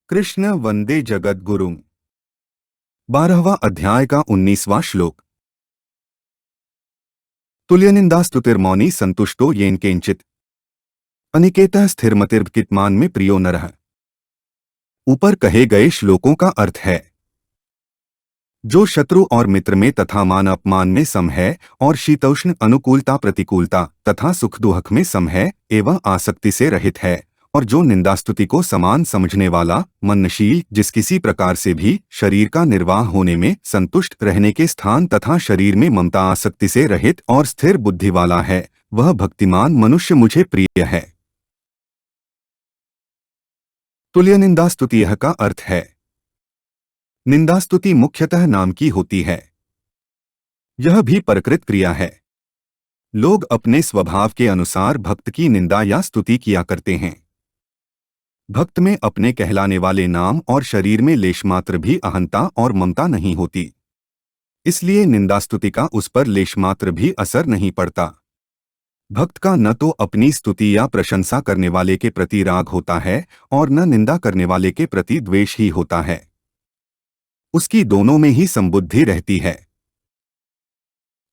कृष्ण वंदे जगत गुरुम। 12वां अध्याय का 19वां श्लोक। तुल्यनिंदास्तुतिर्मौनी संतुष्टो येन केंचित अनिकेतः स्थिरमतिर्कितमान में प्रियो नरः। ऊपर कहे गए श्लोकों का अर्थ है, जो शत्रु और मित्र में तथा मान अपमान में सम है और शीतोष्ण अनुकूलता प्रतिकूलता तथा सुख दुख में सम है एवं आसक्ति से रहित है, और जो निंदास्तुति को समान समझने वाला मननशील, जिस किसी प्रकार से भी शरीर का निर्वाह होने में संतुष्ट रहने के स्थान तथा शरीर में ममता आसक्ति से रहित और स्थिर बुद्धि वाला है, वह भक्तिमान मनुष्य मुझे प्रिय है। तुल्य निंदास्तुति यह का अर्थ है, निंदास्तुति मुख्यतः नाम की होती है। यह भी परकृत क्रिया है। लोग अपने स्वभाव के अनुसार भक्त की निंदा या स्तुति किया करते हैं। भक्त में अपने कहलाने वाले नाम और शरीर में लेशमात्र भी अहंता और ममता नहीं होती, इसलिए निंदास्तुति का उस पर लेशमात्र भी असर नहीं पड़ता। भक्त का न तो अपनी स्तुति या प्रशंसा करने वाले के प्रति राग होता है और न निंदा करने वाले के प्रति द्वेष ही होता है। उसकी दोनों में ही संबुद्धि रहती है।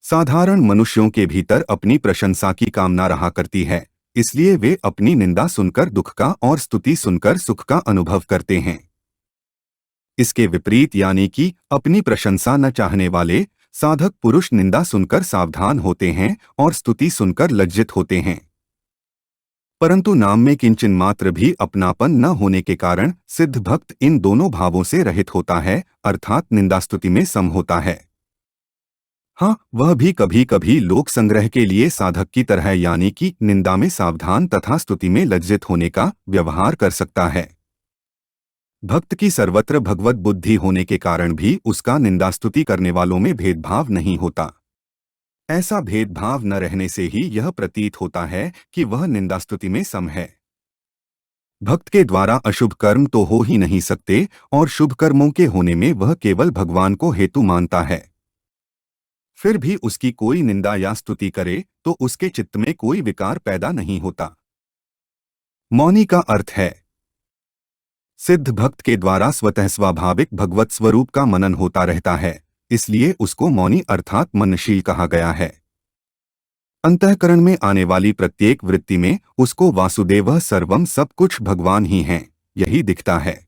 साधारण मनुष्यों के भीतर अपनी प्रशंसा की कामना रहा करती है, इसलिए वे अपनी निंदा सुनकर दुख का और स्तुति सुनकर सुख का अनुभव करते हैं। इसके विपरीत यानी कि अपनी प्रशंसा न चाहने वाले साधक पुरुष निंदा सुनकर सावधान होते हैं और स्तुति सुनकर लज्जित होते हैं। परंतु नाम में किंचन मात्र भी अपनापन न होने के कारण सिद्ध भक्त इन दोनों भावों से रहित होता है, अर्थात निंदास्तुति में सम होता है। हाँ, वह भी कभी कभी लोक संग्रह के लिए साधक की तरह यानी कि निंदा में सावधान तथा स्तुति में लज्जित होने का व्यवहार कर सकता है। भक्त की सर्वत्र भगवत बुद्धि होने के कारण भी उसका निंदास्तुति करने वालों में भेदभाव नहीं होता। ऐसा भेदभाव न रहने से ही यह प्रतीत होता है कि वह निंदास्तुति में सम है। भक्त के द्वारा अशुभ कर्म तो हो ही नहीं सकते और शुभ कर्मों के होने में वह केवल भगवान को हेतु मानता है। फिर भी उसकी कोई निंदा या स्तुति करे तो उसके चित्त में कोई विकार पैदा नहीं होता। मौनी का अर्थ है, सिद्ध भक्त के द्वारा स्वतः स्वाभाविक भगवत स्वरूप का मनन होता रहता है, इसलिए उसको मौनी अर्थात मननशील कहा गया है। अंतःकरण में आने वाली प्रत्येक वृत्ति में उसको वासुदेवः सर्वम सब कुछ भगवान ही हैं, यही दिखता है।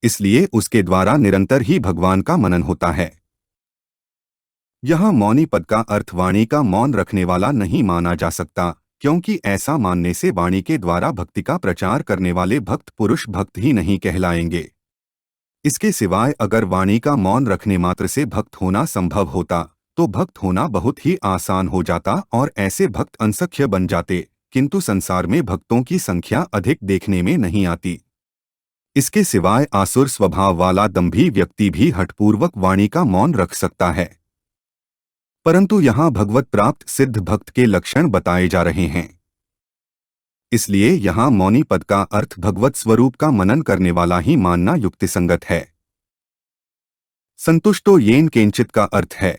इसलिए उसके द्वारा निरंतर ही भगवान का मनन होता है। यहाँ मौनी पद का अर्थ वाणी का मौन रखने वाला नहीं माना जा सकता, क्योंकि ऐसा मानने से वाणी के द्वारा भक्ति का प्रचार करने वाले भक्त पुरुष भक्त ही नहीं कहलाएंगे। इसके सिवाय अगर वाणी का मौन रखने मात्र से भक्त होना संभव होता तो भक्त होना बहुत ही आसान हो जाता और ऐसे भक्त असंख्य बन जाते, किंतु संसार में भक्तों की संख्या अधिक देखने में नहीं आती। इसके सिवाय आसुर स्वभाव वाला दंभी व्यक्ति भी हठपूर्वक वाणी का मौन रख सकता है, परंतु यहाँ भगवत प्राप्त सिद्ध भक्त के लक्षण बताए जा रहे हैं। इसलिए यहाँ मौनी पद का अर्थ भगवत स्वरूप का मनन करने वाला ही मानना युक्तिसंगत है। संतुष्टो येन केंचित का अर्थ है,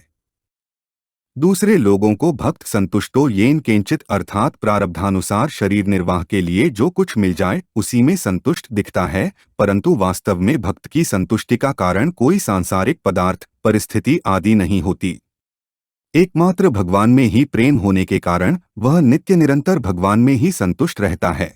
दूसरे लोगों को भक्त संतुष्टो येन केंचित अर्थात प्रारब्धानुसार शरीर निर्वाह के लिए जो कुछ मिल जाए उसी में संतुष्ट दिखता है, परंतु वास्तव में भक्त की संतुष्टि का कारण कोई सांसारिक पदार्थ परिस्थिति आदि नहीं होती। एकमात्र भगवान में ही प्रेम होने के कारण वह नित्य निरंतर भगवान में ही संतुष्ट रहता है।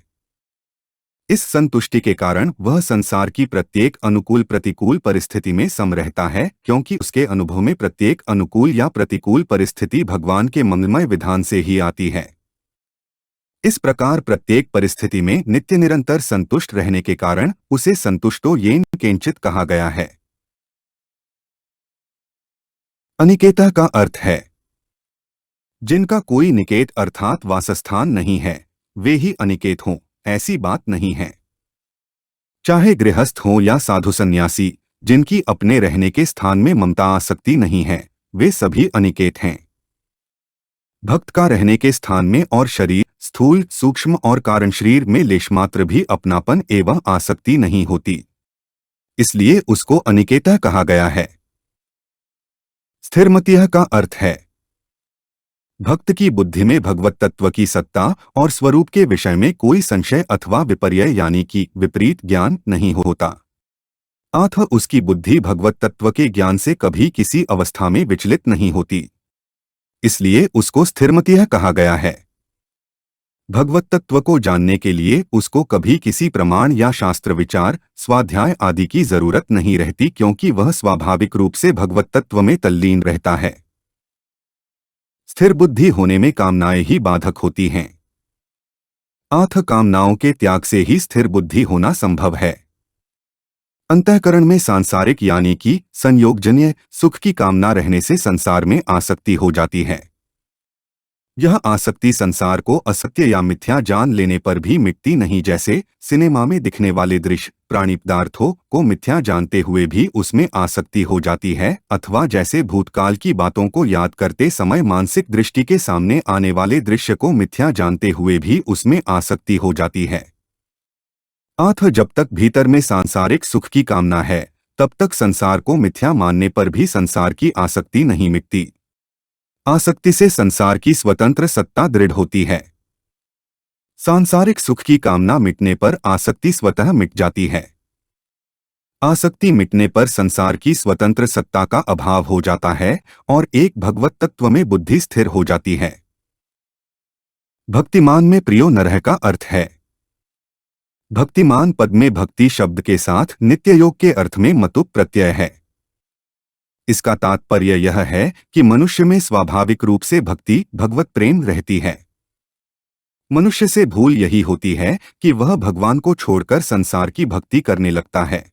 इस संतुष्टि के कारण वह संसार की प्रत्येक अनुकूल प्रतिकूल परिस्थिति में सम रहता है, क्योंकि उसके अनुभव में प्रत्येक अनुकूल या प्रतिकूल परिस्थिति भगवान के मंगलमय विधान से ही आती है। इस प्रकार प्रत्येक परिस्थिति में नित्य निरंतर संतुष्ट रहने के कारण उसे संतुष्टो येन केंचित कहा गया है। अनिकेतः का अर्थ है, जिनका कोई निकेत अर्थात वासस्थान नहीं है वे ही अनिकेत हों, ऐसी बात नहीं है। चाहे गृहस्थ हो या साधु सन्यासी, जिनकी अपने रहने के स्थान में ममता आसक्ति नहीं है, वे सभी अनिकेत हैं। भक्त का रहने के स्थान में और शरीर स्थूल सूक्ष्म और कारण शरीर में लेशमात्र भी अपनापन एवं आसक्ति नहीं होती, इसलिए उसको अनिकेतः कहा गया है। स्थिरमतिः का अर्थ है, भक्त की बुद्धि में भगवत तत्व की सत्ता और स्वरूप के विषय में कोई संशय अथवा विपर्य यानी कि विपरीत ज्ञान नहीं होता, अतः उसकी बुद्धि भगवत तत्व के ज्ञान से कभी किसी अवस्था में विचलित नहीं होती, इसलिए उसको स्थिरमतिः कहा गया है। भगवत तत्व को जानने के लिए उसको कभी किसी प्रमाण या शास्त्र विचार, स्वाध्याय आदि की जरूरत नहीं रहती, क्योंकि वह स्वाभाविक रूप से भगवत तत्व में तल्लीन रहता है। स्थिर बुद्धि होने में कामनाएं ही बाधक होती हैं, अतः कामनाओं के त्याग से ही स्थिर बुद्धि होना संभव है। अंतःकरण में सांसारिक यानी कि संयोगजन्य सुख की कामना रहने से संसार में आसक्ति हो जाती है। यह आसक्ति संसार को असत्य या मिथ्या जान लेने पर भी मिटती नहीं, जैसे सिनेमा में दिखने वाले दृश्य प्राणी पदार्थों को मिथ्या जानते हुए भी उसमें आसक्ति हो जाती है, अथवा जैसे भूतकाल की बातों को याद करते समय मानसिक दृष्टि के सामने आने वाले दृश्य को मिथ्या जानते हुए भी उसमें आसक्ति हो जाती है। अतः जब तक भीतर में सांसारिक सुख की कामना है, तब तक संसार को मिथ्या मानने पर भी संसार की आसक्ति नहीं मिटती। आसक्ति से संसार की स्वतंत्र सत्ता दृढ़ होती है। सांसारिक सुख की कामना मिटने पर आसक्ति स्वतः मिट जाती है। आसक्ति मिटने पर संसार की स्वतंत्र सत्ता का अभाव हो जाता है और एक भगवत तत्व में बुद्धि स्थिर हो जाती है। भक्तिमान में प्रियो नरह का अर्थ है। भक्तिमान पद में भक्ति शब्द के साथ नित्य योग के अर्थ में मतुप प्रत्यय है। इसका तात्पर्य यह है कि मनुष्य में स्वाभाविक रूप से भक्ति भगवत प्रेम रहती है। मनुष्य से भूल यही होती है कि वह भगवान को छोड़कर संसार की भक्ति करने लगता है,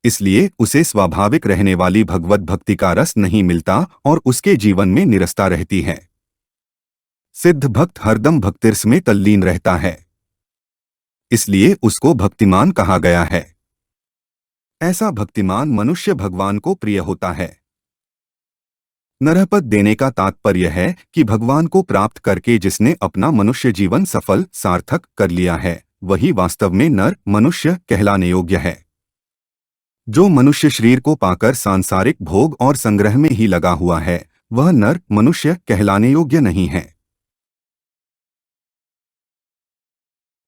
इसलिए उसे स्वाभाविक रहने वाली भगवत भक्ति का रस नहीं मिलता और उसके जीवन में निरस्ता रहती है। सिद्ध भक्त हरदम भक्तिरस में तल्लीन रहता है, इसलिए उसको भक्तिमान कहा गया है। ऐसा भक्तिमान मनुष्य भगवान को प्रिय होता है। नरपद देने का तात्पर्य है कि भगवान को प्राप्त करके जिसने अपना मनुष्य जीवन सफल सार्थक कर लिया है, वही वास्तव में नर मनुष्य कहलाने योग्य है। जो मनुष्य शरीर को पाकर सांसारिक भोग और संग्रह में ही लगा हुआ है, वह नर मनुष्य कहलाने योग्य नहीं है।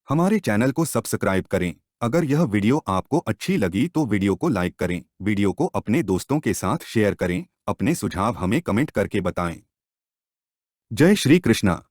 हमारे चैनल को सब्सक्राइब करें। अगर यह वीडियो आपको अच्छी लगी तो वीडियो को लाइक करें, वीडियो को अपने दोस्तों के साथ शेयर करें, अपने सुझाव हमें कमेंट करके बताएं। जय श्री कृष्णा।